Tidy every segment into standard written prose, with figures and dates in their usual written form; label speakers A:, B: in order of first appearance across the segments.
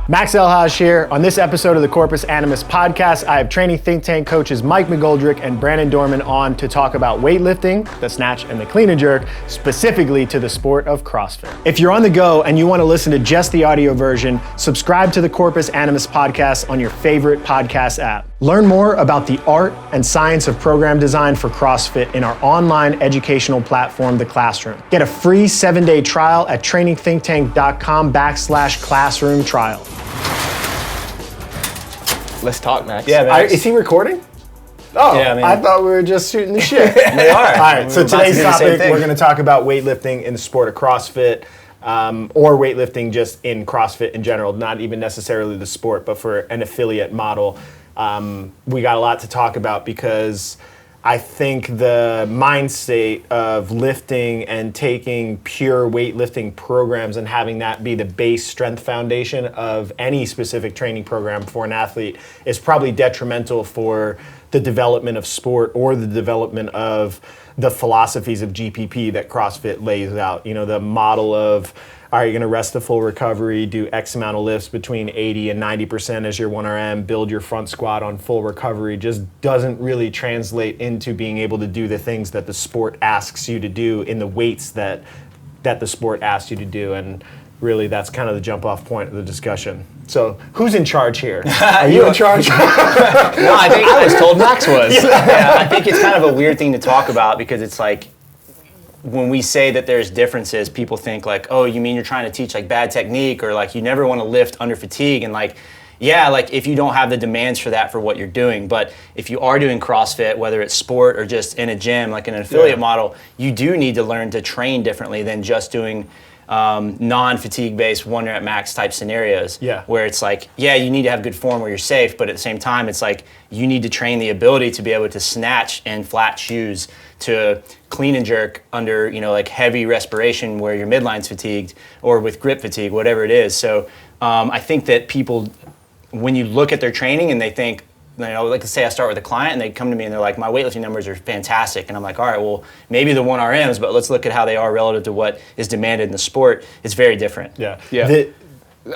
A: Max Elhaj here. On this episode of the Corpus Animus podcast, I have training think tank coaches Mike McGoldrick and Brandon Dorman on to talk about weightlifting, the snatch, and the clean and jerk, specifically to the sport of CrossFit. If you're on the go and you want to listen to just the audio version, subscribe to the Corpus Animus podcast on your favorite podcast app. Learn more about the art and science of program design for CrossFit in our online educational platform, The Classroom. Get a free 7-day trial at trainingthinktank.com/classroom trial.
B: Let's talk, Max.
A: Yeah, Max. Is he recording? Oh, yeah, I thought we were just shooting the shit.
B: We are.
A: All right, so today's topic, we're going to talk about weightlifting in the sport of CrossFit, or weightlifting just in CrossFit in general, not even necessarily the sport, but for an affiliate model. We got a lot to talk about because I think the mindset of lifting and taking pure weightlifting programs and having that be the base strength foundation of any specific training program for an athlete is probably detrimental for the development of sport or the development of the philosophies of GPP that CrossFit lays out. You know, the model of, all right, you're gonna rest the full recovery, do X amount of lifts between 80 and 90% as your 1RM, build your front squat on full recovery, just doesn't really translate into being able to do the things that the sport asks you to do in the weights that the sport asks you to do. And really that's kind of the jump off point of the discussion. So who's in charge here? Are you in charge?
B: No, I think I was told Max was. Yeah, I think it's kind of a weird thing to talk about because it's like, when we say that there's differences, people think like, oh, you mean you're trying to teach like bad technique or like you never want to lift under fatigue. And like, yeah, like if you don't have the demands for that for what you're doing, but if you are doing CrossFit, whether it's sport or just in a gym, like in an affiliate model, you do need to learn to train differently than just doing non-fatigue based 1 rep max type scenarios.
A: Yeah.
B: Where it's like, yeah, you need to have good form where you're safe, but at the same time, it's like you need to train the ability to be able to snatch in flat shoes, to clean and jerk under, you know, like heavy respiration where your midline's fatigued or with grip fatigue, whatever it is. So I think that people, when you look at their training and they think, you know, like let's say I start with a client and they come to me and they're like, my weightlifting numbers are fantastic. And I'm like, all right, well, maybe the 1RMs, but let's look at how they are relative to what is demanded in the sport. It's very different.
A: Yeah.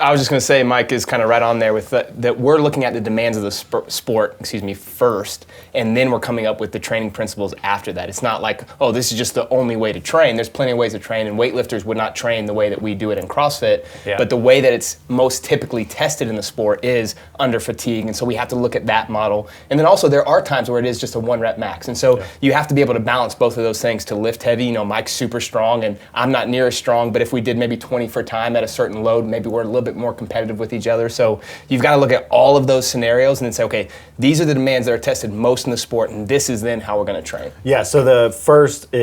C: I was just going to say, Mike is kind of right on there with that we're looking at the demands of the sport, first, and then we're coming up with the training principles after that. It's not like, oh, this is just the only way to train. There's plenty of ways to train, and weightlifters would not train the way that we do it in CrossFit, but the way that it's most typically tested in the sport is under fatigue, and so we have to look at that model. And then also there are times where it is just a 1 rep max, and so you have to be able to balance both of those things to lift heavy. You know, Mike's super strong, and I'm not near as strong, but if we did maybe 20 for time at a certain load, maybe we're a little bit more competitive with each other. So you've got to look at all of those scenarios and then say, okay, these are the demands that are tested most in the sport, and this is then how we're going to train.
A: Yeah, so the first,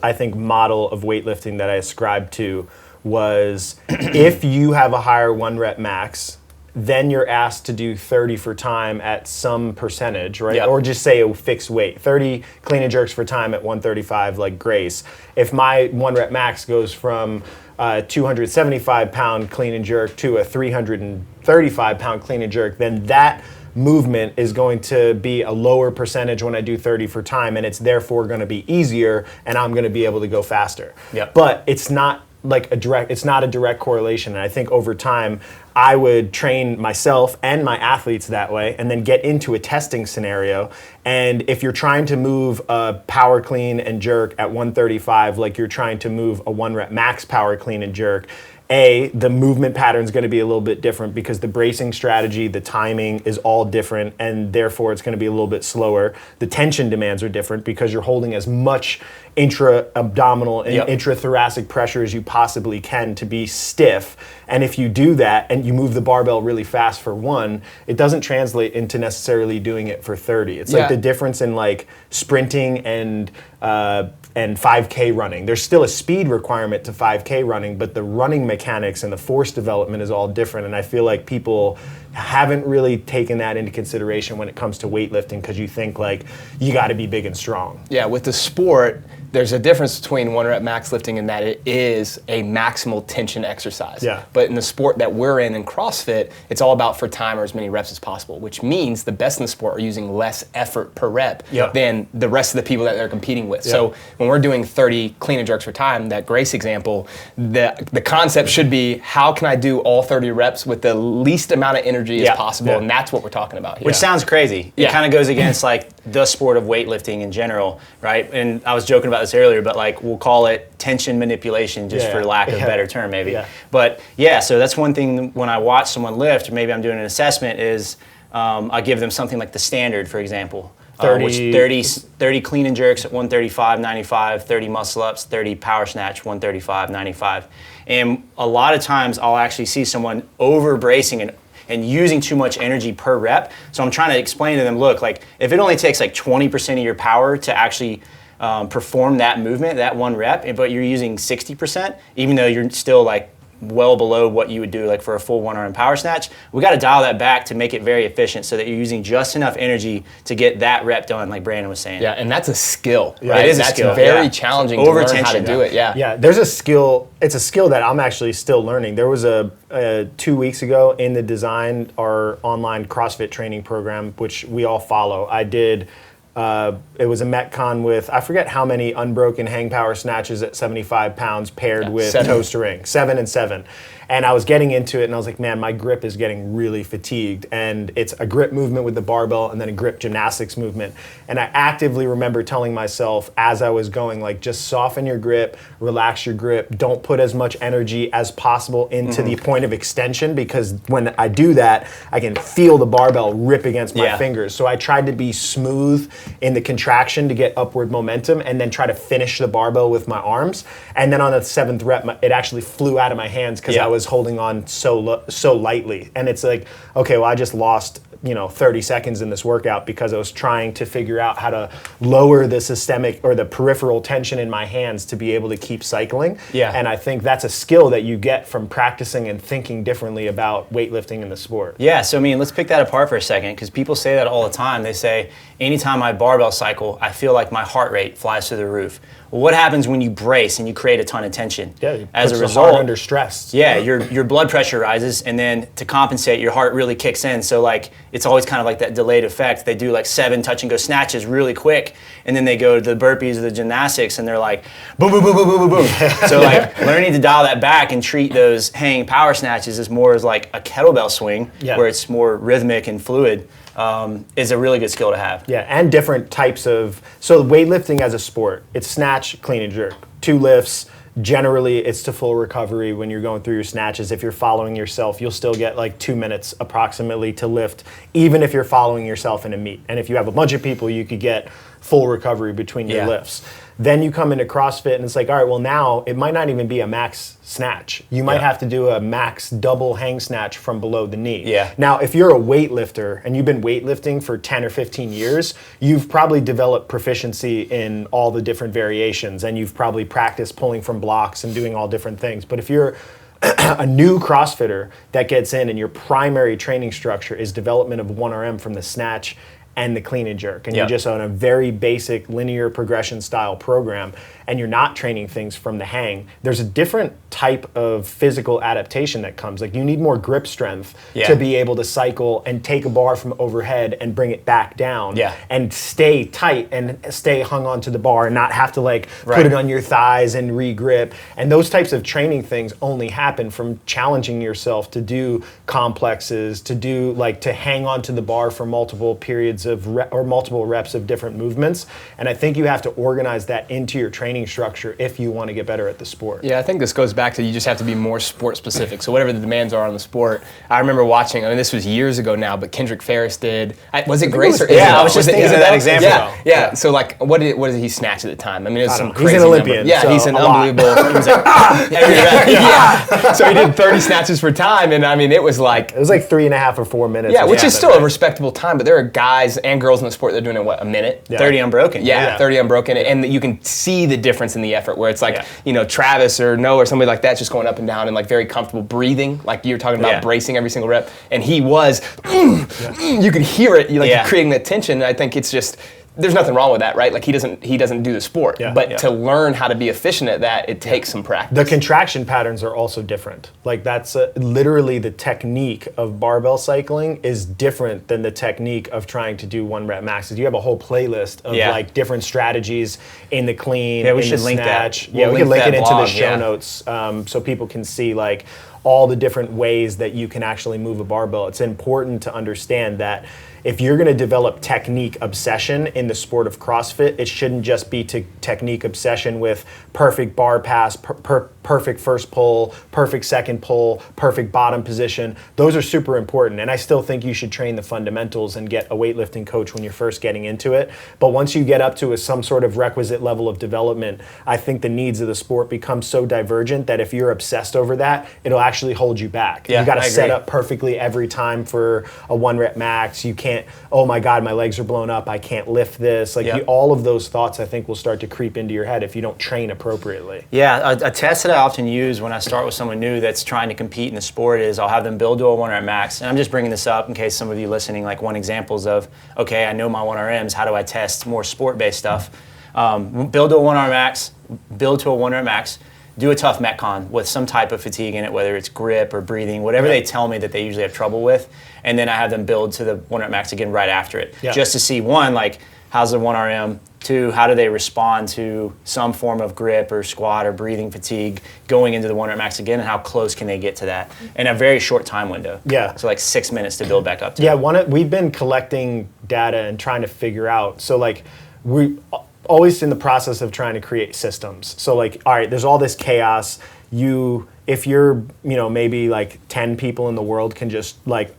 A: I think, model of weightlifting that I ascribed to was if you have a higher 1 rep max, then you're asked to do 30 for time at some percentage, right? Yep. Or just say a fixed weight. 30 clean and jerks for time at 135 like Grace. If my 1 rep max goes from 275 pound clean and jerk to a 335 pound clean and jerk, then that movement is going to be a lower percentage when I do 30 for time, and it's therefore going to be easier and I'm going to be able to go faster.
B: Yep.
A: But it's not like a direct correlation. And I think over time I would train myself and my athletes that way and then get into a testing scenario. And if you're trying to move a power clean and jerk at 135 like you're trying to move a 1 rep max power clean and jerk, the movement pattern is going to be a little bit different because the bracing strategy, the timing is all different, and therefore it's going to be a little bit slower. The tension demands are different because you're holding as much intra-abdominal and intrathoracic pressure as you possibly can to be stiff. And if you do that and you move the barbell really fast for 1, it doesn't translate into necessarily doing it for 30. It's like the difference in like sprinting and 5K running. There's still a speed requirement to 5K running, but the running mechanics and the force development is all different. And I feel like people haven't really taken that into consideration when it comes to weightlifting because you think like you got to be big and strong.
C: Yeah, with the sport, there's a difference between 1 rep max lifting and that it is a maximal tension exercise.
A: Yeah.
C: But in the sport that we're in CrossFit, it's all about for time or as many reps as possible, which means the best in the sport are using less effort per rep than the rest of the people that they're competing with. So when we're doing 30 clean and jerks for time, that Grace example, the concept should be, how can I do all 30 reps with the least amount of energy as possible? And that's what we're talking about here.
B: Which sounds crazy. It kind of goes against like the sport of weightlifting in general, right? And I was joking about this earlier, but like we'll call it tension manipulation just for lack of a better term maybe.
A: Yeah.
B: But so that's one thing when I watch someone lift, or maybe I'm doing an assessment, is I give them something like the standard, for example. 30 clean and jerks at 135, 95, 30 muscle ups, 30 power snatch, 135, 95. And a lot of times I'll actually see someone over bracing and using too much energy per rep. So I'm trying to explain to them, look, like if it only takes like 20% of your power to actually perform that movement, that one rep, but you're using 60%, even though you're still like well below what you would do like for a full 1 arm power snatch, we got to dial that back to make it very efficient so that you're using just enough energy to get that rep done, like Brandon was saying.
C: Yeah, and that's a skill,
B: Yeah,
C: right?
B: it is a
C: that's
B: skill.
C: very challenging to learn how to do it.
A: Yeah, there's a skill. It's a skill that I'm actually still learning. There was a 2 weeks ago in the Design, our online CrossFit training program, which we all follow. I did. It was a Metcon with, I forget how many unbroken hang power snatches at 75 pounds paired with toe to ring, 7 and 7. And I was getting into it and I was like, man, my grip is getting really fatigued. And it's a grip movement with the barbell and then a grip gymnastics movement. And I actively remember telling myself as I was going, like, just soften your grip, relax your grip, don't put as much energy as possible into the point of extension, because when I do that, I can feel the barbell rip against my fingers. So I tried to be smooth in the contraction to get upward momentum and then try to finish the barbell with my arms. And then on the 7th rep, it actually flew out of my hands because I was holding on so lightly. And it's like, okay, well, I just lost 30 seconds in this workout because I was trying to figure out how to lower the systemic or the peripheral tension in my hands to be able to keep cycling.
B: Yeah.
A: And I think that's a skill that you get from practicing and thinking differently about weightlifting in the sport.
B: Yeah, so I mean, let's pick that apart for a second, because people say that all the time. They say, anytime I barbell cycle, I feel like my heart rate flies through the roof. Well, what happens when you brace and you create a ton of tension?
A: Yeah,
B: as a
A: puts the
B: result,
A: heart under stress.
B: Yeah, your blood pressure rises, and then to compensate, your heart really kicks in. So like, it's always kind of like that delayed effect. They do like 7 touch and go snatches really quick, and then they go to the burpees or the gymnastics, and they're like, boom, boom, boom, boom, boom, boom, boom. So like, learning to dial that back and treat those hanging power snatches as more as like a kettlebell swing, where it's more rhythmic and fluid. Is a really good skill to have.
A: Yeah, and different types of, so weightlifting as a sport, it's snatch, clean and jerk, 2 lifts. Generally, it's to full recovery when you're going through your snatches. If you're following yourself, you'll still get like 2 minutes approximately to lift, even if you're following yourself in a meet. And if you have a bunch of people, you could get full recovery between your lifts. Then you come into CrossFit and it's like, all right, well now it might not even be a max snatch. You might have to do a max double hang snatch from below the knee.
B: Yeah.
A: Now, if you're a weightlifter and you've been weightlifting for 10 or 15 years, you've probably developed proficiency in all the different variations, and you've probably practiced pulling from blocks and doing all different things. But if you're a new CrossFitter that gets in and your primary training structure is development of 1RM from the snatch and the clean and jerk, and you're just on a very basic linear progression style program, and you're not training things from the hang, there's a different type of physical adaptation that comes. Like, you need more grip strength to be able to cycle and take a bar from overhead and bring it back down and stay tight and stay hung onto the bar and not have to like put it on your thighs and re-grip. And those types of training things only happen from challenging yourself to do complexes, to do like to hang onto the bar for multiple periods of or multiple reps of different movements. And I think you have to organize that into your training structure if you want to get better at the sport.
C: Yeah, I think this goes back to, you just have to be more sport specific. So whatever the demands are on the sport. I remember watching, I mean, this was years ago now, but Kendrick Ferris did, was it Grace or Isabel?
B: I was just thinking of that example.
C: Yeah. So like, what did he snatch at the time? I mean, it was some crazy
A: He's an Olympian.
C: number. Yeah,
A: so
C: he's an unbelievable. He was like, every rep. So he did 30 snatches per time, and I mean, it was like
A: 3.5 or 4 minutes.
C: Yeah, which is still a respectable time, but there are guys and girls in the sport that are doing it, what, a minute?
B: 30 unbroken.
C: Yeah, 30 unbroken, and you can see the difference in the effort, where it's like, Travis or Noah or somebody like that just going up and down and like very comfortable breathing, like you're talking about bracing every single rep, and he was, you could hear it, creating that tension. And I think it's just there's nothing wrong with that, right? Like he doesn't do the sport, but to learn how to be efficient at that, it takes some practice.
A: The contraction patterns are also different. Like that's literally the technique of barbell cycling is different than the technique of trying to do 1 rep maxes. You have a whole playlist of like different strategies in the clean,
B: we
A: in
B: should
A: the
B: link
A: snatch.
B: that.
A: We can link it into
B: blog,
A: the show notes so people can see like all the different ways that you can actually move a barbell. It's important to understand that if you're going to develop technique obsession in the sport of CrossFit, it shouldn't just be technique obsession with perfect bar pass, perfect first pull, perfect second pull, perfect bottom position. Those are super important. And I still think you should train the fundamentals and get a weightlifting coach when you're first getting into it. But once you get up to some sort of requisite level of development, I think the needs of the sport become so divergent that if you're obsessed over that, it'll actually hold you back. You got to set up perfectly every time for a 1 rep max. You can't, oh my God, my legs are blown up, I can't lift this. Like all of those thoughts I think will start to creep into your head if you don't train appropriately.
B: Yeah, a test that I often use when I start with someone new that's trying to compete in the sport is I'll have them build to a 1 rep max. And I'm just bringing this up in case some of you listening like want examples of, okay, I know my 1RMs, how do I test more sport-based stuff? Build to a 1 rep max, do a tough Metcon with some type of fatigue in it, whether it's grip or breathing, whatever they tell me that they usually have trouble with. And then I have them build to the 1 rep max again right after it. Just to see, one, like, how's the 1RM? Two, how do they respond to some form of grip or squat or breathing fatigue going into the 1 rep max again, and how close can they get to that in a very short time window? So like 6 minutes to build back up to it.
A: We've been collecting data and trying to figure out. So like we always in the process of trying to create systems. So like, all right, there's all this chaos. If you're, maybe like 10 people in the world can just like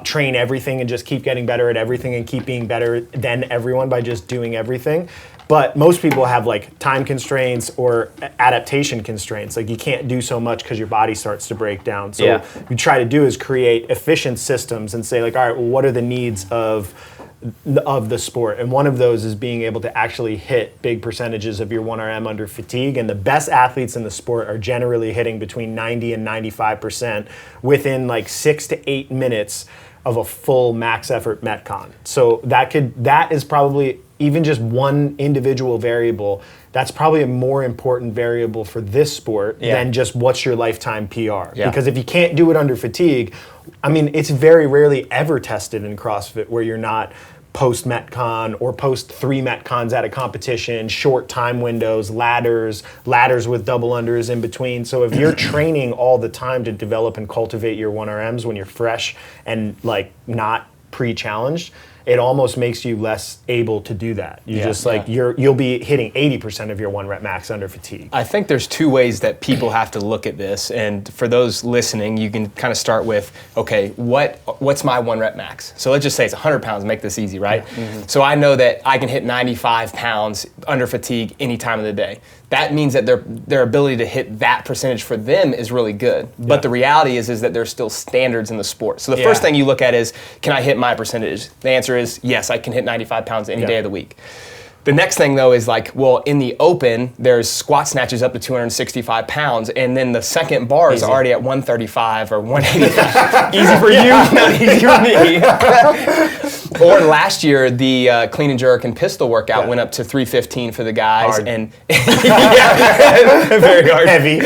A: train everything and just keep getting better at everything and keep being better than everyone by just doing everything. But most people have like time constraints or adaptation constraints. Like you can't do so much because your body starts to break down. So what we try to do is create efficient systems and say like, all right, well, what are the needs of the sport? And one of those is being able to actually hit big percentages of your 1RM under fatigue. And the best athletes in the sport are generally hitting between 90 and 95% within like 6 to 8 minutes of a full max effort Metcon. So that is probably even just one individual variable. That's probably a more important variable for this sport than just what's your lifetime PR. Because if you can't do it under fatigue, I mean, it's very rarely ever tested in CrossFit where you're not post Metcon or post 3 Metcons at a competition, short time windows, ladders with double unders in between. So if you're training all the time to develop and cultivate your 1RMs when you're fresh and like not pre-challenged, it almost makes you less able to do that. You'll be hitting 80% of your 1 rep max under fatigue.
C: I think there's 2 ways that people have to look at this, and for those listening, you can kind of start with, okay, what's my 1 rep max? So let's just say it's 100 pounds, make this easy, right? So I know that I can hit 95 pounds under fatigue any time of the day. That means that their ability to hit that percentage for them is really good. But the reality is that there's still standards in the sport. So the first thing you look at is, can I hit my percentage? The answer is yes, I can hit 95 pounds any day of the week. The next thing though is like, well, in the open, there's squat snatches up to 265 pounds, and then the second bar is already at 135 or 185. Easy for you, not easy for me. Or last year, the clean and jerk and pistol workout went up to 315 for the guys.
A: Hard.
C: And very hard.
A: Heavy.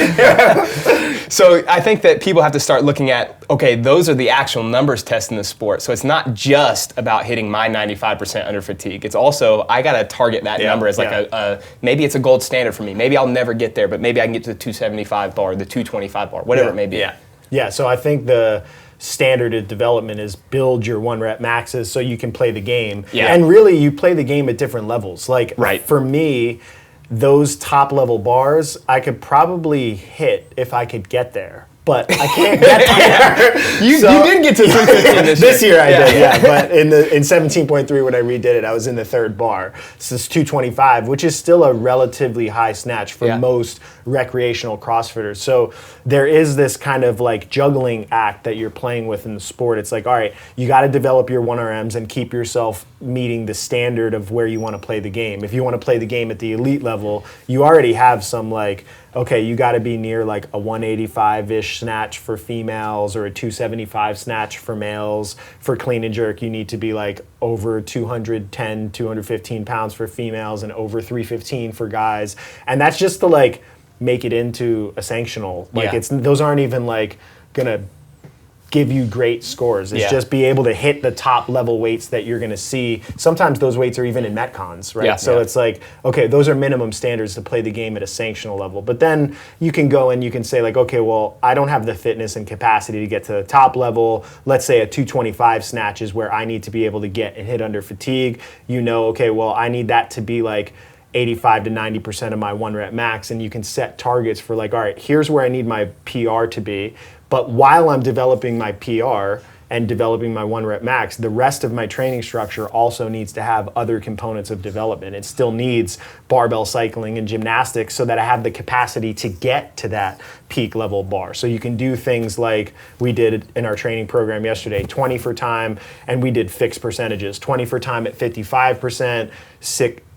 C: So I think that people have to start looking at, okay, those are the actual numbers tests in the sport. So it's not just about hitting my 95% under fatigue. It's also, I got to target that number as like maybe it's a gold standard for me. Maybe I'll never get there, but maybe I can get to the 275 bar, the 225 bar, whatever it may be.
A: Yeah, so I think the standard of development is build your 1 rep maxes so you can play the game. And really, you play the game at different levels. Like for me, those top level bars, I could probably hit if I could get there. But I can't get there.
C: You did get to 315
A: this year. I did, But in 17.3, when I redid it, I was in the 3rd bar. So it's 225, which is still a relatively high snatch for most recreational CrossFitters. So there is this kind of like juggling act that you're playing with in the sport. It's like, all right, you got to develop your 1RMs and keep yourself meeting the standard of where you want to play the game. If you want to play the game at the elite level, you already have some like okay, you got to be near like a 185-ish snatch for females or a 275 snatch for males. For clean and jerk, you need to be like over 210, 215 pounds for females and over 315 for guys. And that's just to like make it into a sanctional. Like those aren't even like gonna give you great scores. It's just be able to hit the top level weights that you're going to see. Sometimes those weights are even in Metcons, right? So it's like, okay, those are minimum standards to play the game at a sanctional level. But then you can go and you can say like, okay, well, I don't have the fitness and capacity to get to the top level. Let's say a 225 snatch is where I need to be able to get and hit under fatigue. You know, okay, well, I need that to be like 85 to 90% of my 1 rep max, and you can set targets for like, all right, here's where I need my PR to be. But while I'm developing my PR and developing my 1 rep max, the rest of my training structure also needs to have other components of development. It still needs barbell cycling and gymnastics so that I have the capacity to get to that peak level bar. So you can do things like we did in our training program yesterday, 20 for time, and we did fixed percentages, 20 for time at 55%,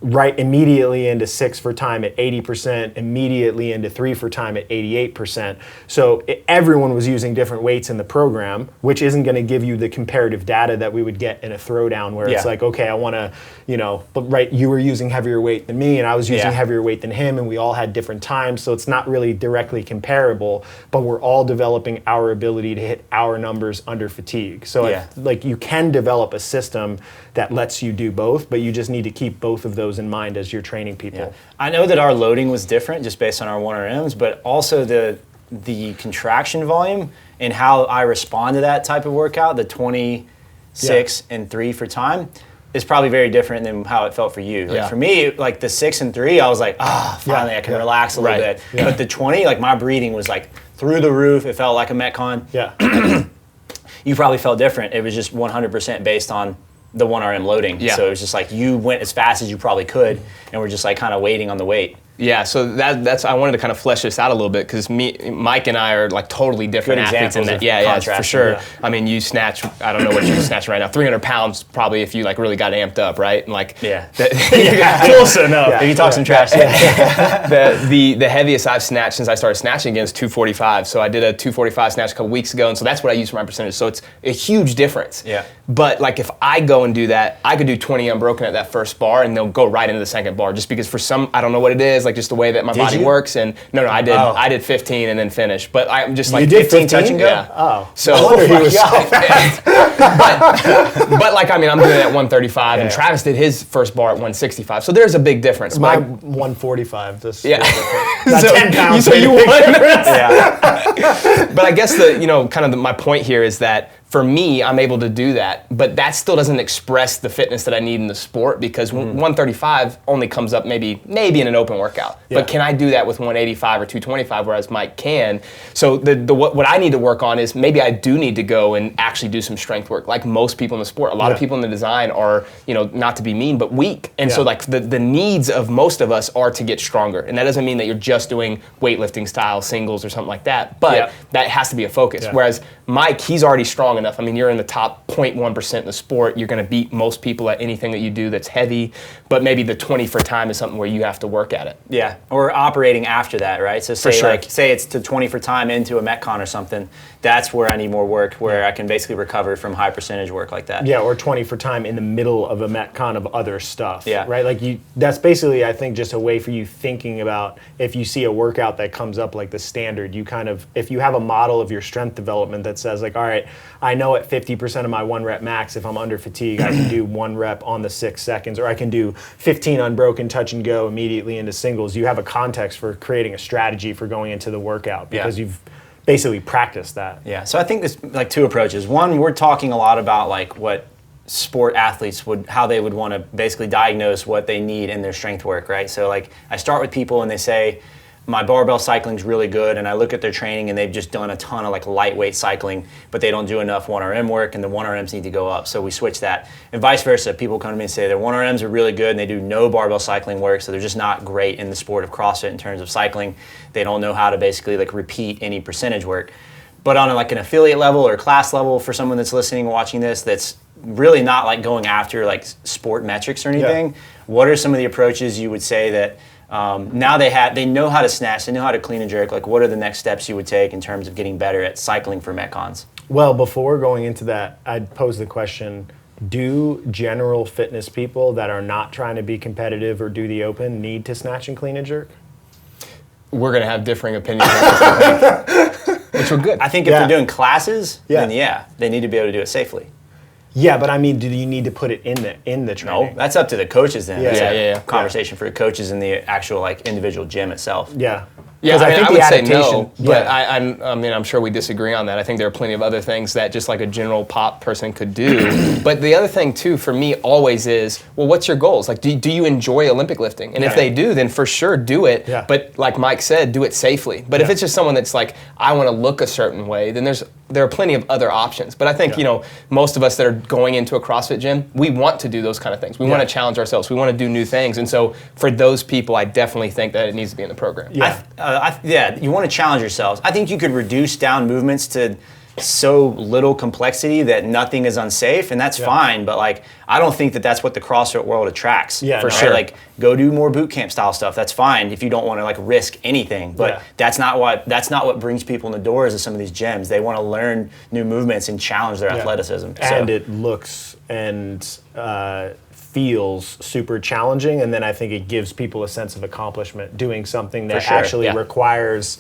A: right immediately into 6 for time at 80%, immediately into 3 for time at 88%. So everyone was using different weights in the program, which isn't going to give you the comparative data that we would get in a throwdown where it's like, okay, I want to, you know, but right, you were using heavier weight than me and I was using heavier weight than him and we all had different times. So it's not really directly comparable, but we're all developing our ability to hit our numbers under fatigue. So like you can develop a system that lets you do both, but you just need to keep both of those in mind as you're training people.
B: Yeah. I know that our loading was different just based on our 1RMs, but also the contraction volume and how I respond to that type of workout, the 26 and 3 for time, is probably very different than how it felt for you. Like for me, like the 6 and 3, I was like, finally I can relax a little bit. But the 20, like my breathing was like through the roof. It felt like a Metcon. You probably felt different. It was just 100% based on the 1RM loading. So it was just like you went as fast as you probably could and we're just like kind of waiting on the weight.
C: Yeah, so that's I wanted to kind of flesh this out a little bit because Mike and I are like totally different athletes in that. Yeah, for sure. I mean, you snatch, I don't know what you're snatching right now, 300 pounds probably if you like really got amped up, right? And like
B: close enough. If you talk some trash.
C: The heaviest I've snatched since I started snatching again is 245. So I did a 245 snatch a couple weeks ago, and so that's what I use for my percentage. So it's a huge difference. But like if I go and do that, I could do 20 unbroken at that first bar, and they'll go right into the second bar just because for some, I don't know what it is, like just the way that my body works. And no, I did 15 and then finished. But I'm just like,
A: you did 15
C: touch and go.
A: Yeah.
C: So
A: he was so fast.
C: but like, I mean, I'm doing it at 135 and Travis did his first bar at 165. So there's a big difference.
A: My 145. That's
C: so
A: 10 pounds.
C: So you won. But I guess my point here is that for me, I'm able to do that, but that still doesn't express the fitness that I need in the sport because 135 only comes up maybe in an open workout. But can I do that with 185 or 225, whereas Mike can? So what I need to work on is maybe I do need to go and actually do some strength work, like most people in the sport. A lot of people in the design are, not to be mean, but weak. And so like the needs of most of us are to get stronger. And that doesn't mean that you're just doing weightlifting style singles or something like that, but that has to be a focus. Whereas Mike, he's already strong enough. I mean, you're in the top 0.1% in the sport. You're going to beat most people at anything that you do that's heavy, but maybe the 20 for time is something where you have to work at it.
B: Yeah, or operating after that, right? So say it's to 20 for time into a Metcon or something. That's where I need more work, where I can basically recover from high percentage work like that.
A: Yeah, or 20 for time in the middle of a Metcon of other stuff. Yeah. Right? Like that's basically, I think, just a way for you thinking about if you see a workout that comes up like the standard, you kind of, if you have a model of your strength development that says like, all right, I know at 50% of my 1 rep max, if I'm under fatigue, I can do 1 rep on the 6 seconds, or I can do 15 unbroken touch and go immediately into singles. You have a context for creating a strategy for going into the workout because you've basically practice that.
B: Yeah, so I think there's like two approaches. One, we're talking a lot about like what sport athletes how they would want to basically diagnose what they need in their strength work, right? So like I start with people and they say, my barbell cycling's really good, and I look at their training and they've just done a ton of like lightweight cycling, but they don't do enough 1RM work and the 1RMs need to go up. So we switch that. And vice versa, people come to me and say their 1RMs are really good and they do no barbell cycling work, so they're just not great in the sport of CrossFit in terms of cycling. They don't know how to basically like repeat any percentage work. But on like an affiliate level or class level for someone that's listening and watching this that's really not like going after like sport metrics or anything, what are some of the approaches you would say that Now they know how to snatch, they know how to clean and jerk. Like, what are the next steps you would take in terms of getting better at cycling for Metcons?
A: Well, before going into that, I'd pose the question, do general fitness people that are not trying to be competitive or do the open need to snatch and clean and jerk?
C: We're going to have differing opinions on this, I think, which we're good.
B: I think if they're doing classes, then they need to be able to do it safely.
A: Yeah, but I mean, do you need to put it in the training?
B: No, that's up to the coaches then.
A: Yeah.
B: That's
C: Yeah.
B: a conversation for the coaches in the actual like individual gym itself.
A: Yeah.
C: Yeah, I think I would say no, but
A: Yeah.
C: I mean, I'm sure we disagree on that. I think there are plenty of other things that just like a general pop person could do. But the other thing too, for me, always is, well, what's your goals? Like, do you enjoy Olympic lifting? And if they do, then for sure do it.
A: Yeah.
C: But like Mike said, do it safely. But if it's just someone that's like, I want to look a certain way, then there are plenty of other options. But I think, most of us that are going into a CrossFit gym, we want to do those kind of things. We want to challenge ourselves. We want to do new things. And so for those people, I definitely think that it needs to be in the program.
A: Yeah.
B: You want to challenge yourselves. I think you could reduce down movements to so little complexity that nothing is unsafe, and that's fine. But like, I don't think that that's what the CrossFit world attracts.
A: Yeah,
B: for sure. Like, go do more boot camp style stuff. That's fine if you don't want to like risk anything. But that's not what brings people in the doors of some of these gyms. They want to learn new movements and challenge their athleticism.
A: And it looks and feels super challenging, and then I think it gives people a sense of accomplishment doing something that actually requires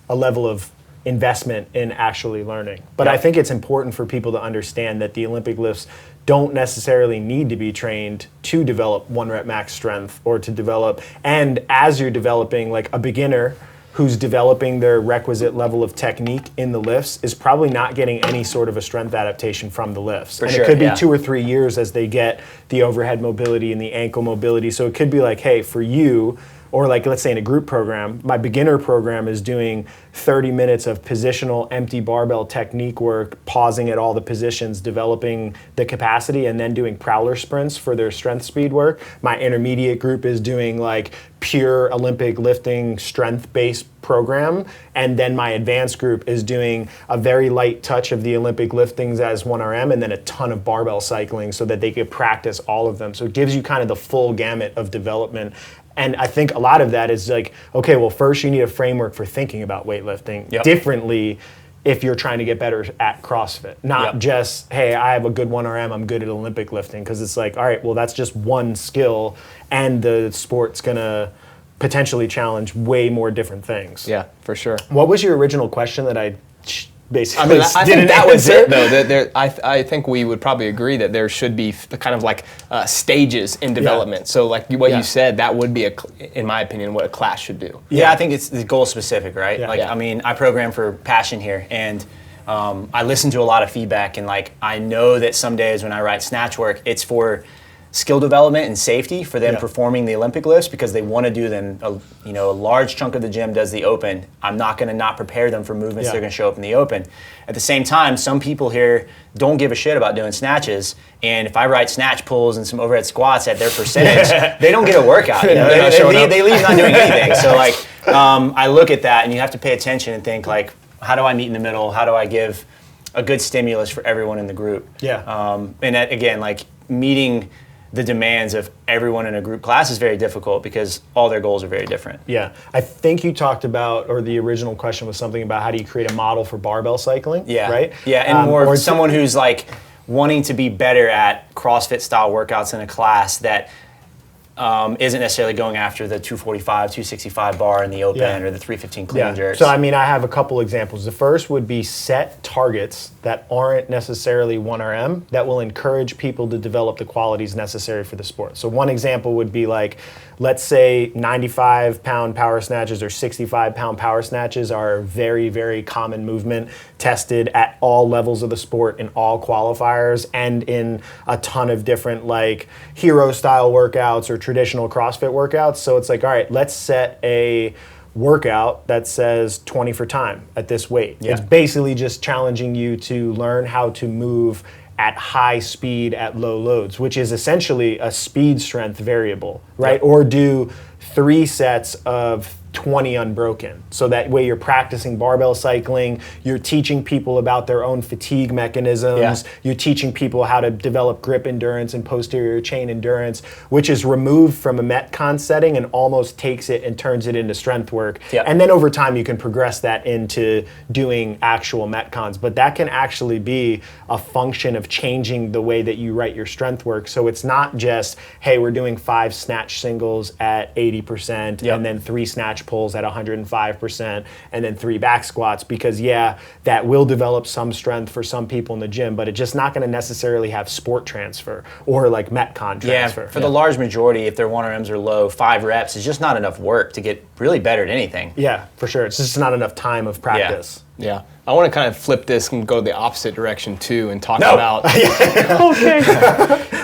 A: a level of investment in actually learning. But I think it's important for people to understand that the Olympic lifts don't necessarily need to be trained to develop 1 rep max strength or to develop, and as you're developing, like a beginner who's developing their requisite level of technique in the lifts is probably not getting any sort of a strength adaptation from the lifts. It could be 2 or 3 years as they get the overhead mobility and the ankle mobility. So it could be like, hey, for you, or like let's say in a group program, my beginner program is doing 30 minutes of positional empty barbell technique work, pausing at all the positions, developing the capacity, and then doing prowler sprints for their strength speed work. My intermediate group is doing like pure Olympic lifting strength-based program, and then my advanced group is doing a very light touch of the Olympic liftings as 1RM and then a ton of barbell cycling so that they could practice all of them. So it gives you kind of the full gamut of development. And I think a lot of that is like, okay, well, first you need a framework for thinking about weightlifting differently if you're trying to get better at CrossFit. Not just, hey, I have a good 1RM, I'm good at Olympic lifting. Because it's like, all right, well, that's just one skill, and the sport's going to potentially challenge way more different things.
C: Yeah, for sure.
A: What was your original question that I basically
C: I think that was it, though. I think we would probably agree that there should be kind of like stages in development. So like what you said, that would be, in my opinion, what a class should do.
B: Yeah, I think it's the goal specific, right? I mean, I program for Passion here, and I listen to a lot of feedback, and like I know that some days when I write snatch work, it's for skill development and safety for them performing the Olympic lifts because they want to do them. A large chunk of the gym does the open. I'm not going to not prepare them for movements they're going to show up in the open. At the same time, some people here don't give a shit about doing snatches, and if I write snatch pulls and some overhead squats at their percentage, they don't get a workout. They leave not doing anything. So like, I look at that, and you have to pay attention and think like, how do I meet in the middle? How do I give a good stimulus for everyone in the group? And that, again, like meeting the demands of everyone in a group class is very difficult because all their goals are very different.
A: Yeah, I think you talked about, or the original question was something about how do you create a model for barbell cycling, right?
B: Yeah, and more someone who's like wanting to be better at CrossFit style workouts in a class that isn't necessarily going after the 245, 265 bar in the open or the 315 clean and jerks.
A: So I mean, I have a couple examples. The first would be set targets that aren't necessarily 1RM that will encourage people to develop the qualities necessary for the sport. So one example would be like, let's say 95-pound power snatches or 65-pound power snatches are a very, very common movement tested at all levels of the sport in all qualifiers and in a ton of different like hero style workouts or traditional CrossFit workouts. So it's like, all right, let's set a workout that says 20 for time at this weight. It's basically just challenging you to learn how to move at high speed at low loads, which is essentially a speed strength variable, right? Or do 3 sets of 20 unbroken. So that way you're practicing barbell cycling, you're teaching people about their own fatigue mechanisms, you're teaching people how to develop grip endurance and posterior chain endurance, which is removed from a Metcon setting and almost takes it and turns it into strength work. And then over time you can progress that into doing actual Metcons. But that can actually be a function of changing the way that you write your strength work. So it's not just, hey, we're doing 5 snatch singles at 80% and then 3 snatch pulls at 105% and then 3 back squats, because that will develop some strength for some people in the gym, but it's just not going to necessarily have sport transfer or like Metcon transfer.
B: For the large majority, if their 1RMs are low, 5 reps is just not enough work to get really better at anything.
A: Yeah, for sure. It's just not enough time of practice.
C: Yeah. I want to kind of flip this and go the opposite direction too and talk about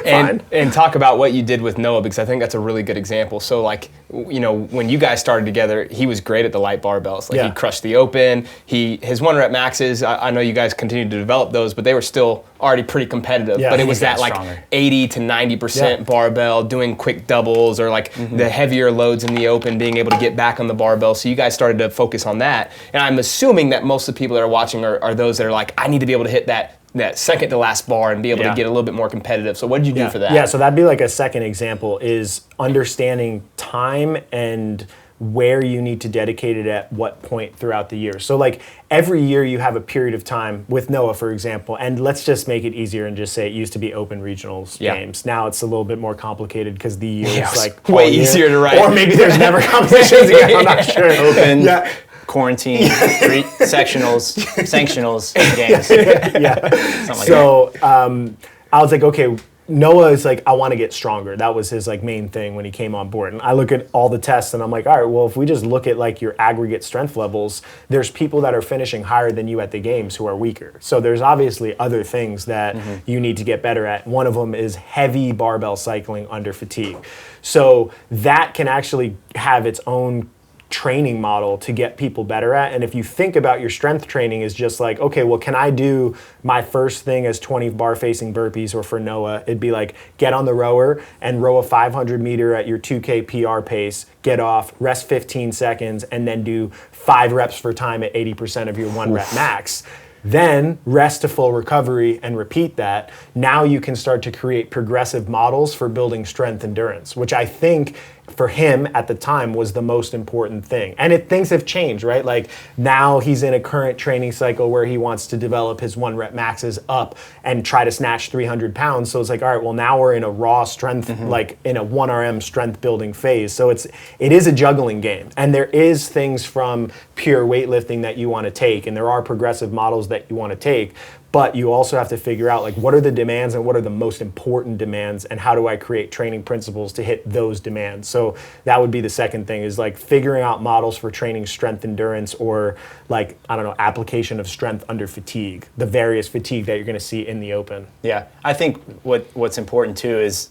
C: and talk about what you did with Noah, because I think that's a really good example. So like, you know, when you guys started together, he was great at the light barbells. Like he crushed the open. His 1 rep maxes, I know you guys continued to develop those, but they were still already pretty competitive. But it was that like stronger. 80 to 90% barbell, doing quick doubles or like the heavier loads in the open, being able to get back on the barbell. So you guys started to focus on that. And I'm assuming that most of the people that are watching are those that are like, I need to be able to hit that second to last bar and be able to get a little bit more competitive. So what did you do for that?
A: Yeah, so that'd be like a second example is understanding time and where you need to dedicate it at what point throughout the year. So like every year you have a period of time with Noah, for example, and let's just make it easier and just say it used to be open regionals games. Now it's a little bit more complicated because the year is like
C: way easier to write.
A: Or maybe there's never competitions again, I'm not sure.
B: Open. Quarantine, sectionals, sanctionals, games. Something like that.
A: I was like, okay, Noah is like, I want to get stronger. That was his like main thing when he came on board. And I look at all the tests and I'm like, all right, well, if we just look at like your aggregate strength levels, there's people that are finishing higher than you at the games who are weaker. So there's obviously other things that you need to get better at. One of them is heavy barbell cycling under fatigue. So that can actually have its own training model to get people better at. And if you think about your strength training as just like, okay, well, can I do my first thing as 20 bar facing burpees, or for Noah, it'd be like get on the rower and row a 500 meter at your 2K PR pace, get off, rest 15 seconds, and then do 5 reps for time at 80% of your 1 rep max. Then rest to full recovery and repeat that. Now you can start to create progressive models for building strength endurance, which I think for him at the time was the most important thing. And things have changed, right? Like now he's in a current training cycle where he wants to develop his 1 rep maxes up and try to snatch 300 pounds. So it's like, all right, well now we're in a raw strength, like in a 1RM strength building phase. So it is a juggling game. And there is things from pure weightlifting that you want to take, and there are progressive models that you want to take. But you also have to figure out like what are the demands and what are the most important demands, and how do I create training principles to hit those demands. So that would be the second thing, is like figuring out models for training strength endurance, or like, I don't know, application of strength under fatigue, the various fatigue that you're going to see in the open.
B: Yeah, I think what's important too is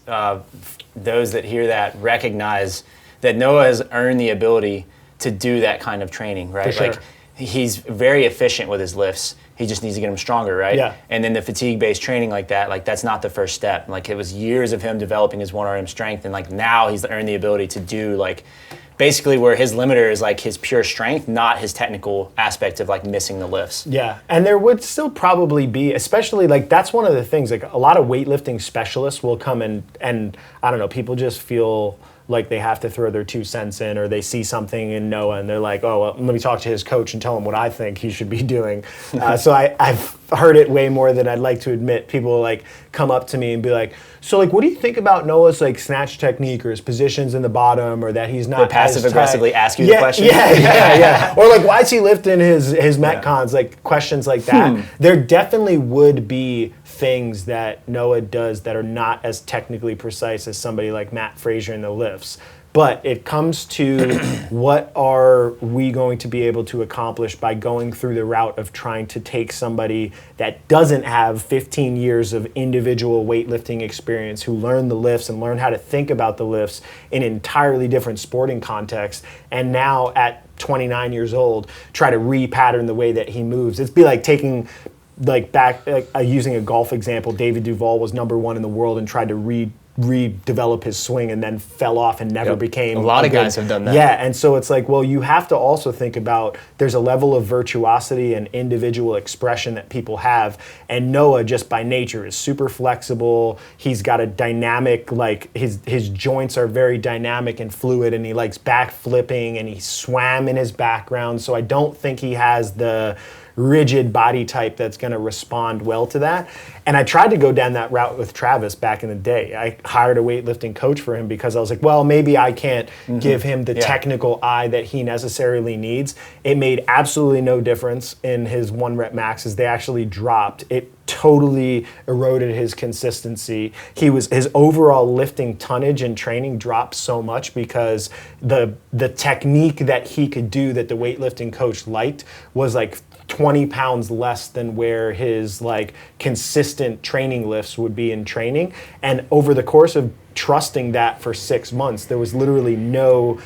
B: those that hear that recognize that Noah has earned the ability to do that kind of training, right?
A: For sure.
B: Like he's very efficient with his lifts. He just needs to get them stronger, right?
A: Yeah.
B: And then the fatigue-based training like that, like that's not the first step. Like it was years of him developing his 1RM strength, and like now he's earned the ability to do like basically where his limiter is like his pure strength, not his technical aspect of like missing the lifts.
A: Yeah, and there would still probably be, especially like that's one of the things, like a lot of weightlifting specialists will come and I don't know, people just feel like they have to throw their 2 cents in, or they see something in Noah and they're like, oh, well, let me talk to his coach and tell him what I think he should be doing. So I've heard it way more than I'd like to admit. People will like come up to me and be like, so like, what do you think about Noah's like snatch technique, or his positions in the bottom, or that he's not
B: They passive aggressively ask you the question?
A: Yeah. Or like, why is he lifting his Metcons? Like questions like that. There definitely would be things that Noah does that are not as technically precise as somebody like Matt Frazier in the lifts. But it comes to what are we going to be able to accomplish by going through the route of trying to take somebody that doesn't have 15 years of individual weightlifting experience, who learned the lifts and learned how to think about the lifts in an entirely different sporting context, and now at 29 years old, try to re-pattern the way that he moves. It'd be like taking like back, using a golf example, David Duval was #1 in the world and tried to redevelop his swing and then fell off and never became
C: a lot of guys have done that.
A: Yeah, and so it's like, well, you have to also think about there's a level of virtuosity and individual expression that people have, and Noah just by nature is super flexible. He's got a dynamic, like his joints are very dynamic and fluid, and he likes back flipping, and he swam in his background, so I don't think he has the rigid body type that's going to respond well to that. And I tried to go down that route with Travis back in the day. I hired a weightlifting coach for him because I was like, well, maybe I can't give him the technical eye that he necessarily needs. It made absolutely no difference in his 1 rep maxes. They actually dropped. It totally eroded his consistency. His overall lifting tonnage and training dropped so much because the technique that he could do that the weightlifting coach liked was like 20 pounds less than where his like consistent training lifts would be in training. And over the course of trusting that for 6 months, there was literally no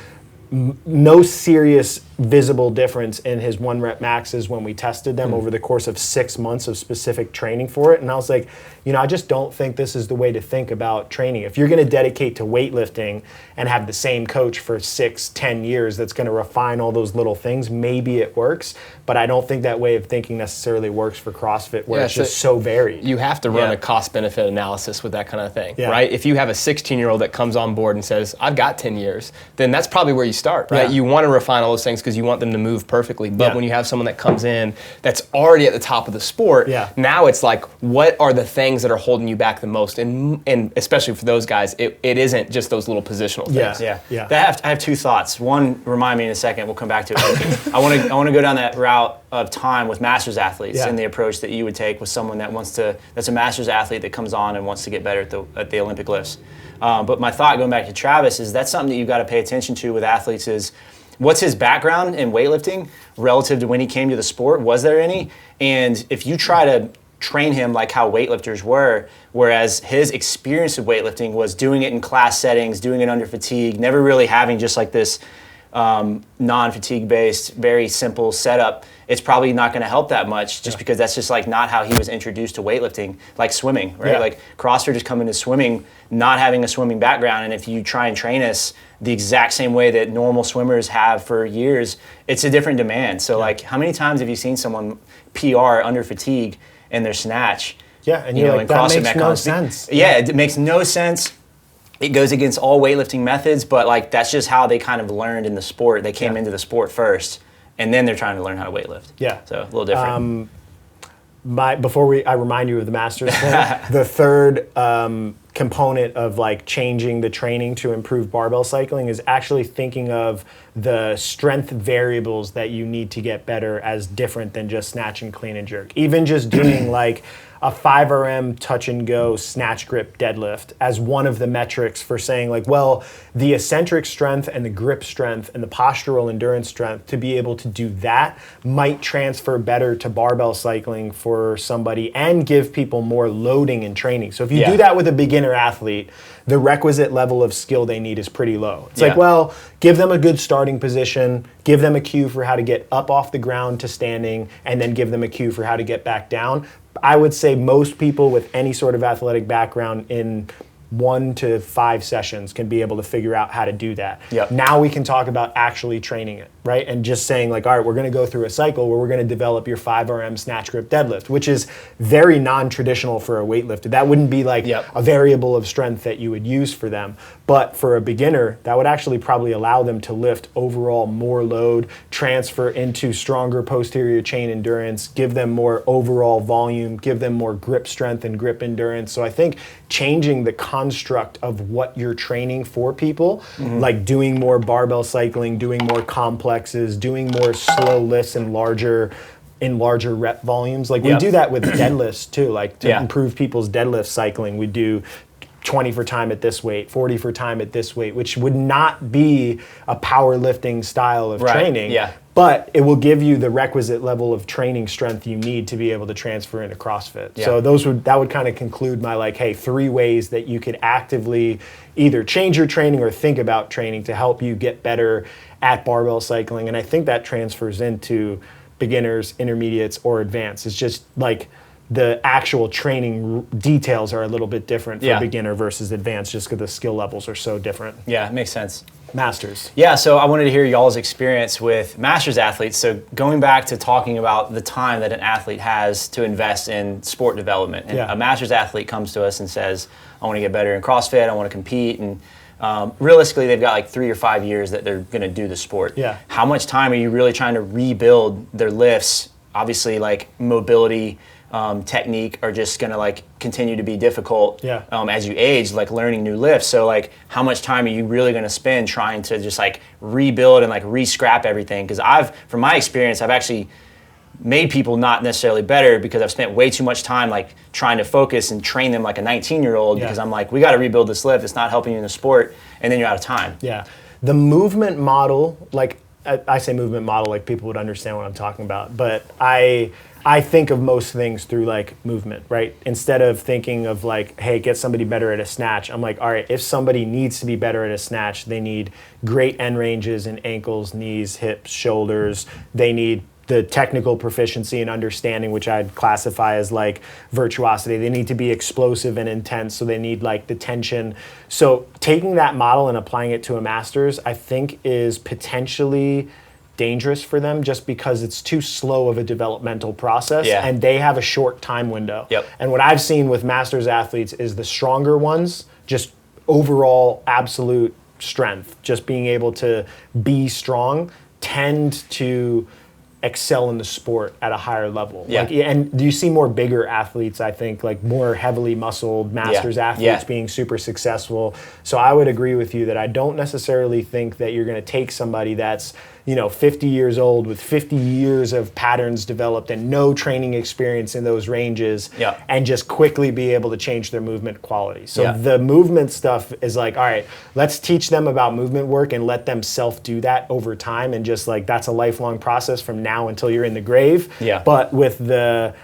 A: serious visible difference in his 1 rep maxes when we tested them over the course of 6 months of specific training for it. And I was like, I just don't think this is the way to think about training. If you're going to dedicate to weightlifting and have the same coach for 6-10 years that's going to refine all those little things, maybe it works. But I don't think that way of thinking necessarily works for CrossFit, where it's just so varied.
C: You have to run a cost-benefit analysis with that kind of thing, right? If you have a 16-year-old that comes on board and says, I've got 10 years, then that's probably where you start, right? You want to refine all those things because you want them to move perfectly. But when you have someone that comes in that's already at the top of the sport, now it's like, what are the things that are holding you back the most? And especially for those guys, it isn't just those little positional things.
B: I have 2 thoughts. One, remind me in a second. We'll come back to it. I want to go down that route of time with masters athletes and the approach that you would take with someone that's a masters athlete that comes on and wants to get better at the Olympic lifts. But my thought, going back to Travis, is that's something that you've got to pay attention to with athletes is, what's his background in weightlifting relative to when he came to the sport? Was there any? And if you try to train him like how weightlifters were, whereas his experience of weightlifting was doing it in class settings, doing it under fatigue, never really having just like this non-fatigue based, very simple setup, it's probably not going to help that much just because that's just like not how he was introduced to weightlifting, like swimming, right? Like CrossFitters come into swimming not having a swimming background, and if you try and train us the exact same way that normal swimmers have for years, it's a different demand. So like, how many times have you seen someone PR under fatigue in their snatch?
A: Yeah, and you're like, that makes no sense.
B: Yeah, it makes no sense. It goes against all weightlifting methods, but like that's just how they kind of learned in the sport. They came into the sport first, and then they're trying to learn how to weightlift. Yeah, so a little different.
A: I remind you of the masters thing, the third component of like changing the training to improve barbell cycling is actually thinking of the strength variables that you need to get better as different than just snatch and clean and jerk. Even just doing like a 5RM touch and go snatch grip deadlift as one of the metrics for saying like, well, the eccentric strength and the grip strength and the postural endurance strength to be able to do that might transfer better to barbell cycling for somebody and give people more loading in training. So if you do that with a beginner athlete, the requisite level of skill they need is pretty low. It's like, well, give them a good starting position, give them a cue for how to get up off the ground to standing, and then give them a cue for how to get back down. I would say most people with any sort of athletic background in 1 to 5 sessions can be able to figure out how to do that. Now we can talk about actually training it, right? And just saying like, all right, we're going to go through a cycle where we're going to develop your 5RM snatch grip deadlift, which is very non-traditional for a weightlifter. That wouldn't be like a variable of strength that you would use for them. But for a beginner, that would actually probably allow them to lift overall more load, transfer into stronger posterior chain endurance, give them more overall volume, give them more grip strength and grip endurance. So I think changing the construct of what you're training for people, like doing more barbell cycling, doing more complexes, doing more slow lifts and larger rep volumes. Like we do that with deadlifts too, like to improve people's deadlift cycling. We do 20 for time at this weight, 40 for time at this weight, which would not be a powerlifting style of training. But it will give you the requisite level of training strength you need to be able to transfer into CrossFit. So that would kind of conclude my like, hey, 3 ways that you could actively either change your training or think about training to help you get better at barbell cycling. And I think that transfers into beginners, intermediates, or advanced. It's just like the actual training details are a little bit different for
B: Yeah.
A: beginner versus advanced, just because the skill levels are so different.
B: Yeah, it makes sense.
A: Masters.
B: Yeah, so I wanted to hear y'all's experience with Masters athletes. So going back to talking about the time that an athlete has to invest in sport development. And
A: Yeah.
B: a Masters athlete comes to us and says, I want to get better in CrossFit, I want to compete. And realistically, they've got like 3 or 5 years that they're going to do the sport.
A: Yeah.
B: How much time are you really trying to rebuild their lifts? Obviously, like mobility, technique are just going to like continue to be difficult as you age, like learning new lifts. So like how much time are you really going to spend trying to just like rebuild and like re-scrap everything? Because from my experience, I've actually made people not necessarily better because I've spent way too much time like trying to focus and train them like a 19-year-old because I'm like, we got to rebuild this lift. It's not helping you in the sport. And then you're out of time.
A: Yeah. The movement model, like I say movement model, like people would understand what I'm talking about, but I think of most things through like movement, right? Instead of thinking of like, hey, get somebody better at a snatch. I'm like, all right, if somebody needs to be better at a snatch, they need great end ranges in ankles, knees, hips, shoulders. They need the technical proficiency and understanding, which I'd classify as like virtuosity. They need to be explosive and intense, so they need like the tension. So taking that model and applying it to a master's, I think is potentially dangerous for them just because it's too slow of a developmental process and they have a short time window.
B: Yep.
A: And what I've seen with masters athletes is the stronger ones, just overall absolute strength, just being able to be strong, tend to excel in the sport at a higher level.
B: Yeah.
A: Like, and you see more bigger athletes, I think, like more heavily muscled masters athletes being super successful. So I would agree with you that I don't necessarily think that you're going to take somebody that's 50 years old with 50 years of patterns developed and no training experience in those ranges and just quickly be able to change their movement quality. So the movement stuff is like, all right, let's teach them about movement work and let them self-do that over time, and just like that's a lifelong process from now until you're in the grave.
B: Yeah.
A: But with the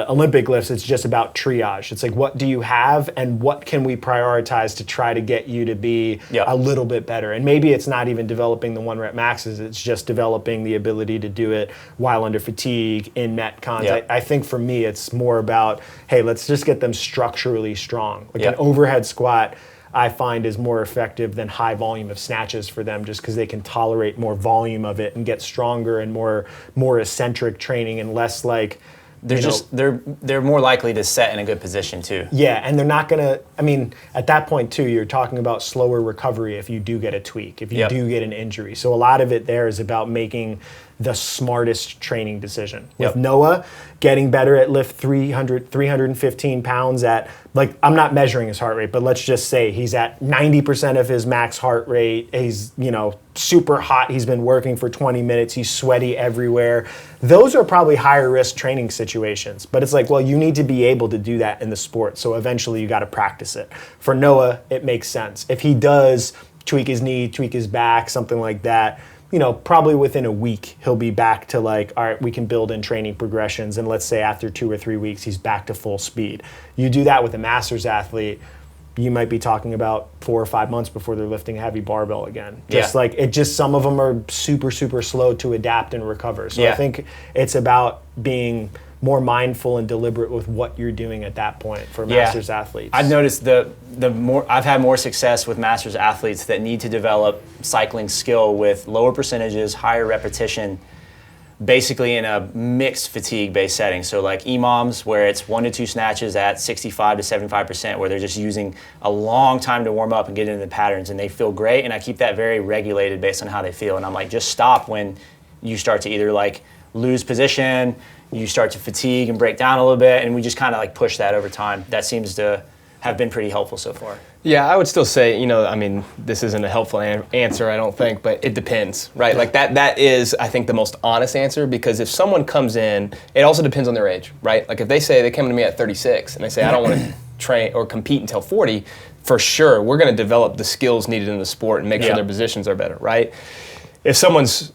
A: Olympic lifts, it's just about triage. It's like, what do you have and what can we prioritize to try to get you to be a little bit better? And maybe it's not even developing the 1 rep maxes, it's just developing the ability to do it while under fatigue in metcons. I think for me, it's more about, hey, let's just get them structurally strong. Like an overhead squat, I find is more effective than high volume of snatches for them, just because they can tolerate more volume of it and get stronger and more eccentric training and less like,
B: they're more likely to set in a good position too.
A: Yeah, and they're not gonna, I mean, at that point too, you're talking about slower recovery if you do get a tweak, if you do get an injury. So a lot of it there is about making the smartest training decision. With Noah, getting better at lift 315 pounds at, like, I'm not measuring his heart rate, but let's just say he's at 90% of his max heart rate. He's, super hot. He's been working for 20 minutes. He's sweaty everywhere. Those are probably higher risk training situations. But it's like, well, you need to be able to do that in the sport. So eventually you got to practice it. For Noah, it makes sense. If he does tweak his knee, tweak his back, something like that, probably within a week, he'll be back to like, all right, we can build in training progressions. And let's say after 2 or 3 weeks, he's back to full speed. You do that with a masters athlete, you might be talking about 4 or 5 months before they're lifting a heavy barbell again. Some of them are super, super slow to adapt and recover. So I think it's about being more mindful and deliberate with what you're doing at that point for masters athletes.
B: I've noticed I've had more success with masters athletes that need to develop cycling skill with lower percentages, higher repetition, basically in a mixed fatigue-based setting. So like EMOMs, where it's 1 to 2 snatches at 65 to 75%, where they're just using a long time to warm up and get into the patterns, and they feel great. And I keep that very regulated based on how they feel. And I'm like, just stop when you start to either like lose position, you start to fatigue and break down a little bit, and we just kind of like push that over time. That seems to have been pretty helpful so far.
C: Yeah, I would still say, this isn't a helpful answer, I don't think, but it depends, right? Like that is, I think, the most honest answer, because if someone comes in, it also depends on their age, right? Like if they say they come to me at 36 and they say, I don't want to train or compete until 40, for sure, we're going to develop the skills needed in the sport and make sure their positions are better, right? If someone's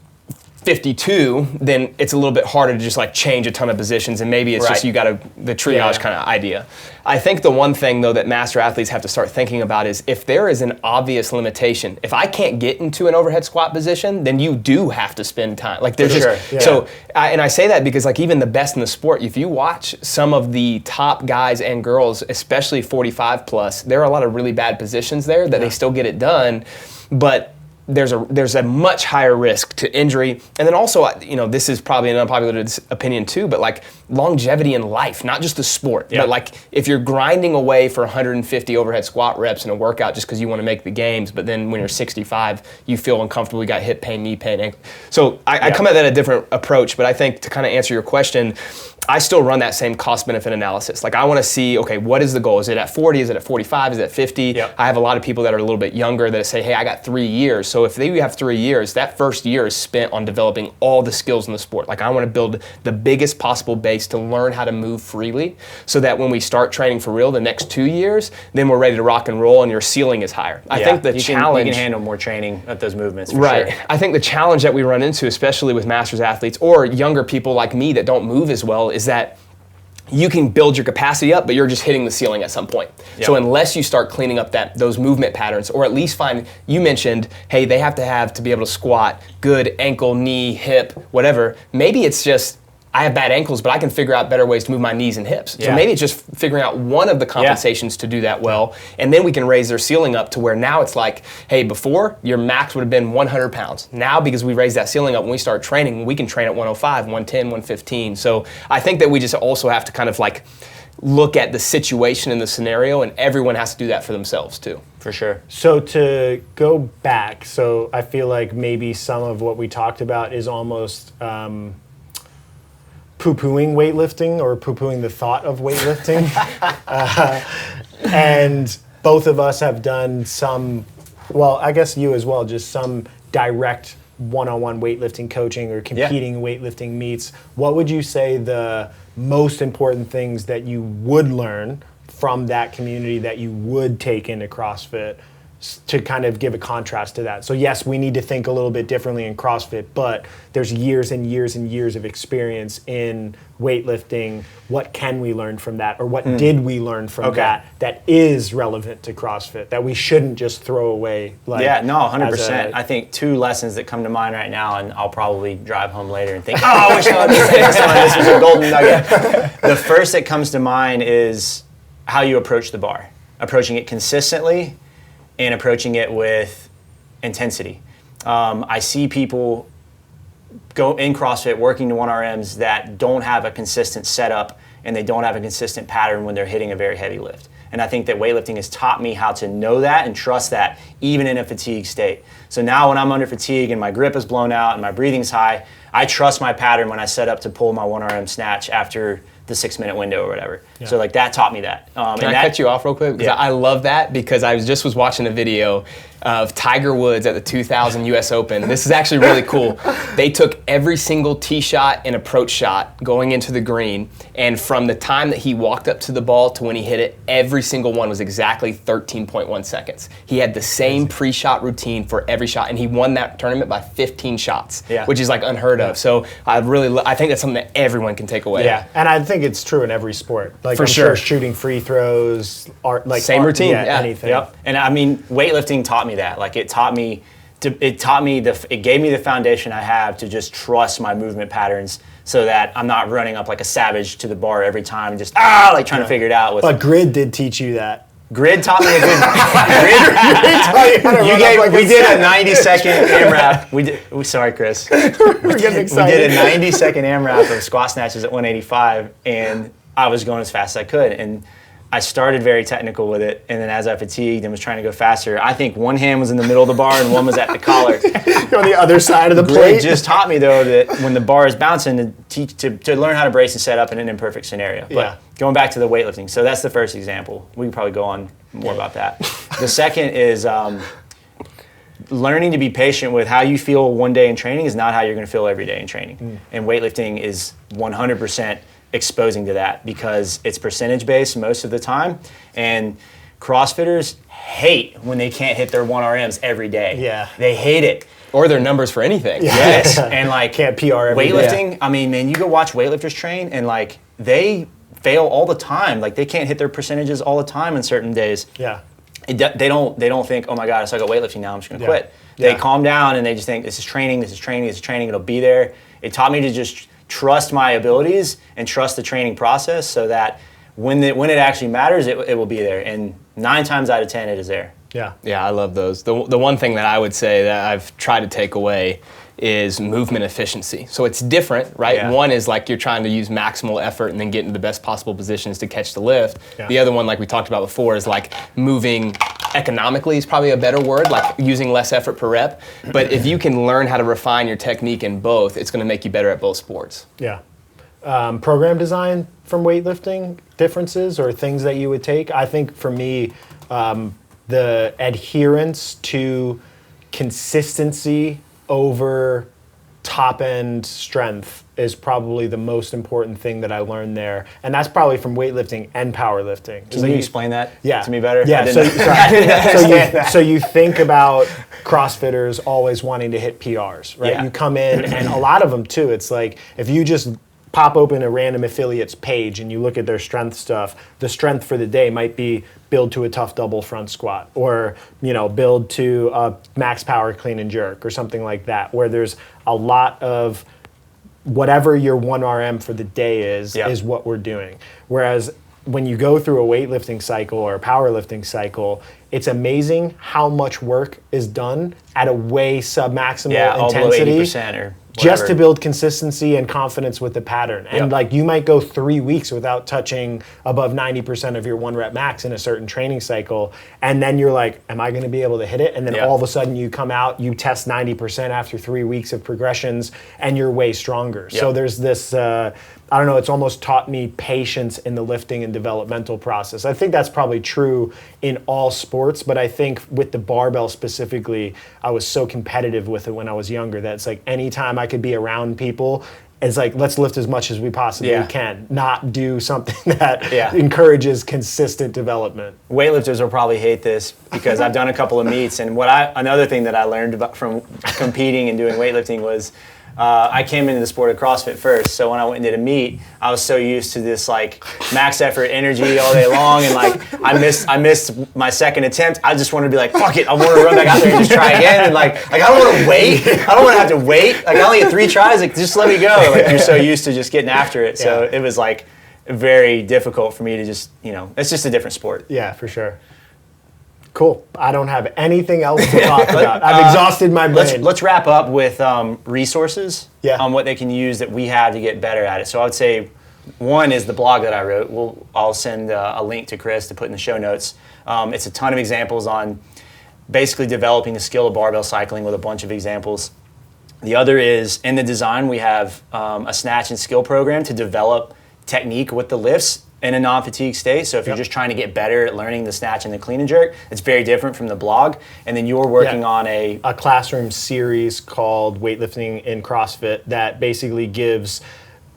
C: 52, then it's a little bit harder to just like change a ton of positions, and maybe it's just you got the triage kind of idea. I think the one thing though that master athletes have to start thinking about is if there is an obvious limitation, if I can't get into an overhead squat position, then you do have to spend time. Like there's so and I say that because like even the best in the sport, if you watch some of the top guys and girls, especially 45 plus, there are a lot of really bad positions there that they still get it done, but there's a much higher risk to injury. And then also, this is probably an unpopular opinion too, but like longevity in life, not just the sport, but like if you're grinding away for 150 overhead squat reps in a workout just because you want to make the games, but then when you're 65, you feel uncomfortable, you got hip pain, knee pain, ankle. So I come at that a different approach, but I think to kind of answer your question, I still run that same cost benefit analysis. Like I want to see, okay, what is the goal? Is it at 40? Is it at 45? Is it at 50? I have a lot of people that are a little bit younger that say, hey, I got 3 years. So if they have 3 years, that first year is spent on developing all the skills in the sport. Like I want to build the biggest possible base to learn how to move freely so that when we start training for real the next 2 years, then we're ready to rock and roll and your ceiling is higher. I think the challenge...
B: You can handle more training at those movements, for
C: sure.
B: I
C: think the challenge that we run into, especially with masters athletes or younger people like me that don't move as well, is that you can build your capacity up, but you're just hitting the ceiling at some point. So unless you start cleaning up those movement patterns, or at least you mentioned, hey, they have to be able to squat good ankle, knee, hip, whatever. Maybe it's just, I have bad ankles, but I can figure out better ways to move my knees and hips. So maybe it's just figuring out one of the compensations to do that well, and then we can raise their ceiling up to where now it's like, hey, before your max would have been 100 pounds. Now, because we raised that ceiling up, when we start training, we can train at 105, 110, 115. So I think that we just also have to kind of like look at the situation and the scenario, and everyone has to do that for themselves too.
B: For sure.
A: So to go back, so I feel like maybe some of what we talked about is almost poo-pooing weightlifting or poo-pooing the thought of weightlifting. And both of us have done some, well, I guess you as well, just some direct one-on-one weightlifting coaching or competing weightlifting meets. What would you say the most important things that you would learn from that community that you would take into CrossFit to kind of give a contrast to that? So yes, we need to think a little bit differently in CrossFit, but there's years and years and years of experience in weightlifting. What can we learn from that? Or what did we learn from that is relevant to CrossFit that we shouldn't just throw away? Like,
B: 100%. I think 2 lessons that come to mind right now, and I'll probably drive home later and think, oh, I wish I understood this one. This was a golden nugget. The first that comes to mind is how you approach the bar. Approaching it consistently and approaching it with intensity. I see people go in CrossFit working to 1RMs that don't have a consistent setup and they don't have a consistent pattern when they're hitting a very heavy lift. And I think that weightlifting has taught me how to know that and trust that even in a fatigue state. So now when I'm under fatigue and my grip is blown out and my breathing's high, I trust my pattern when I set up to pull my 1RM snatch after the 6-minute window or whatever. So like that taught me that.
C: Can I cut you off real quick? Because I love that, because I was watching a video of Tiger Woods at the 2000 US Open. This is actually really cool. They took every single tee shot and approach shot going into the green, and from the time that he walked up to the ball to when he hit it, every single one was exactly 13.1 seconds. He had the same pre-shot routine for every shot, and he won that tournament by 15 shots, which is like unheard of. So I think that's something that everyone can take away.
A: Yeah, and I think it's true in every sport. Like
C: for
A: I'm
C: sure,
A: shooting free throws,
C: same routine,
A: anything.
B: Yep. And I mean, weightlifting taught me that. Like it gave me the foundation I have to just trust my movement patterns, so that I'm not running up like a savage to the bar every time and just trying to figure it out.
A: But grid did teach you that.
B: Grid taught me a good. We did a 90-second AMRAP. Sorry, Chris.
A: We're getting excited.
B: We did a 90-second AMRAP of squat snatches at 185, and I was going as fast as I could. And I started very technical with it, and then as I fatigued and was trying to go faster, I think one hand was in the middle of the bar and one was at the collar.
A: On the other side of the plate.
B: Grid just taught me though that when the bar is bouncing, to learn how to brace and set up in an imperfect scenario. But going back to the weightlifting, so that's the first example. We can probably go on more about that. The second is learning to be patient with how you feel one day in training is not how you're going to feel every day in training. And weightlifting is 100% exposing to that, because it's percentage based most of the time, and CrossFitters hate when they can't hit their 1RMs every day.
A: Yeah.
B: They hate it.
C: or their numbers for anything.
B: Yes, and like
A: can't PR every day.
B: weightlifting. I mean, man, you go watch weightlifters train, and like they fail all the time. Like they can't hit their percentages all the time on certain days.
A: Yeah.
B: They don't think, oh my God, I suck at weightlifting now, I'm just gonna quit.
A: Yeah.
B: They calm down and they just think, this is training, it'll be there. It taught me to just trust my abilities and trust the training process so that when it actually matters, it will be there. And 9 times out of 10, it is there.
A: Yeah.
C: Yeah, I love those. The one thing that I would say that I've tried to take away is movement efficiency. So it's different, right?
B: Yeah.
C: One is like you're trying to use maximal effort and then get into the best possible positions to catch the lift.
A: Yeah.
C: The other one, like we talked about before, is like moving economically is probably a better word, like using less effort per rep. But if you can learn how to refine your technique in both, it's going to make you better at both sports.
A: Yeah. Program design from weightlifting differences or things that you would take. I think for me, the adherence to consistency over top end strength is probably the most important thing that I learned there. And that's probably from weightlifting and powerlifting.
B: Can you explain that to me better?
A: Yeah, so you think about CrossFitters always wanting to hit PRs, right?
B: Yeah.
A: You come in, and a lot of them too, it's like if you just pop open a random affiliate's page and you look at their strength stuff, the strength for the day might be build to a tough double front squat, or build to a max power clean and jerk or something like that, where there's a lot of whatever your 1RM for the day is what we're doing. Whereas when you go through a weightlifting cycle or a powerlifting cycle, it's amazing how much work is done at a way sub-maximal intensity.
B: 80% or
A: just to build consistency and confidence with the pattern. And like you might go 3 weeks without touching above 90% of your 1 rep max in a certain training cycle. And then you're like, am I gonna be able to hit it? And then all of a sudden you come out, you test 90% after 3 weeks of progressions and you're way stronger. So there's this, I don't know, it's almost taught me patience in the lifting and developmental process. I think that's probably true in all sports, but I think with the barbell specifically, I was so competitive with it when I was younger that it's like anytime I could be around people, it's like, let's lift as much as we possibly can, not do something that encourages consistent development.
B: Weightlifters will probably hate this because I've done a couple of meets, and another thing that I learned about from competing and doing weightlifting was I came into the sport of CrossFit first, so when I went and did a meet, I was so used to this like max effort energy all day long, and like I missed my second attempt. I just wanted to be like, fuck it, I want to run back out there and just try again, and like I don't want to wait. I don't want to have to wait. Like I only get 3 tries. Like just let me go. Like you're so used to just getting after it, so it was like very difficult for me to just it's just a different sport.
A: Yeah, for sure. Cool. I don't have anything else to talk about. I've exhausted my brain.
B: Let's wrap up with resources on what they can use that we have to get better at it. So I would say one is the blog that I wrote. I'll send a link to Chris to put in the show notes. It's a ton of examples on basically developing the skill of barbell cycling with a bunch of examples. The other is in the design, we have a snatch and skill program to develop technique with the lifts in a non-fatigue state. So if you're just trying to get better at learning the snatch and the clean and jerk, it's very different from the blog. And then you're working on a
A: classroom series called Weightlifting in CrossFit that basically gives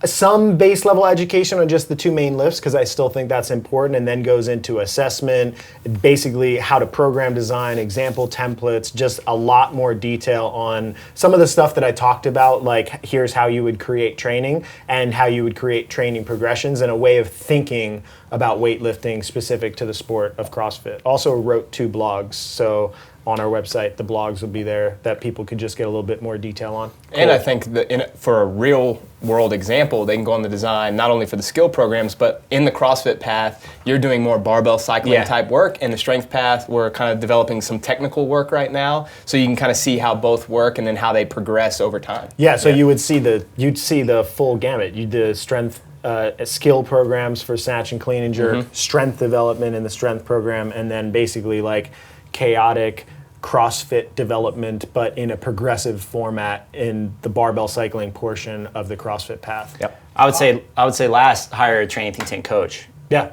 A: some base level education on just the 2 main lifts, because I still think that's important, and then goes into assessment, basically how to program design, example templates, just a lot more detail on some of the stuff that I talked about, like here's how you would create training and how you would create training progressions and a way of thinking about weightlifting specific to the sport of CrossFit. Also wrote 2 blogs, so on our website, the blogs will be there that people could just get a little bit more detail on.
C: And I think that for a real world example, they can go on the design, not only for the skill programs, but in the CrossFit path, you're doing more barbell cycling type work. In the strength path, we're kind of developing some technical work right now. So you can kind of see how both work and then how they progress over time.
A: Yeah, so you'd see the full gamut. You do strength skill programs for snatch and clean and jerk, strength development in the strength program, and then basically like chaotic CrossFit development, but in a progressive format in the barbell cycling portion of the CrossFit path.
B: Yep. I would say last, hire a training think tank coach.
A: Yeah.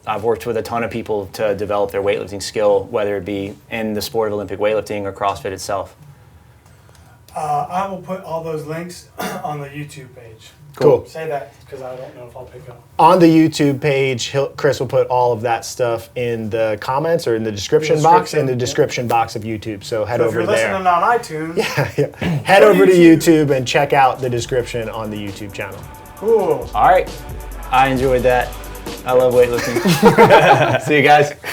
B: I've worked with a ton of people to develop their weightlifting skill, whether it be in the sport of Olympic weightlifting or CrossFit itself.
D: I will put all those links on the YouTube page.
A: Cool.
D: Say that because I don't know if I'll pick up.
A: On the YouTube page, Chris will put all of that stuff in the comments or in the description box, in the description box of YouTube. So head
D: So if
A: over
D: you're
A: there.
D: listening on iTunes,
A: Head over to YouTube and check out the description on the YouTube channel.
D: cool.
B: All right. I enjoyed that. I love weightlifting. See you guys.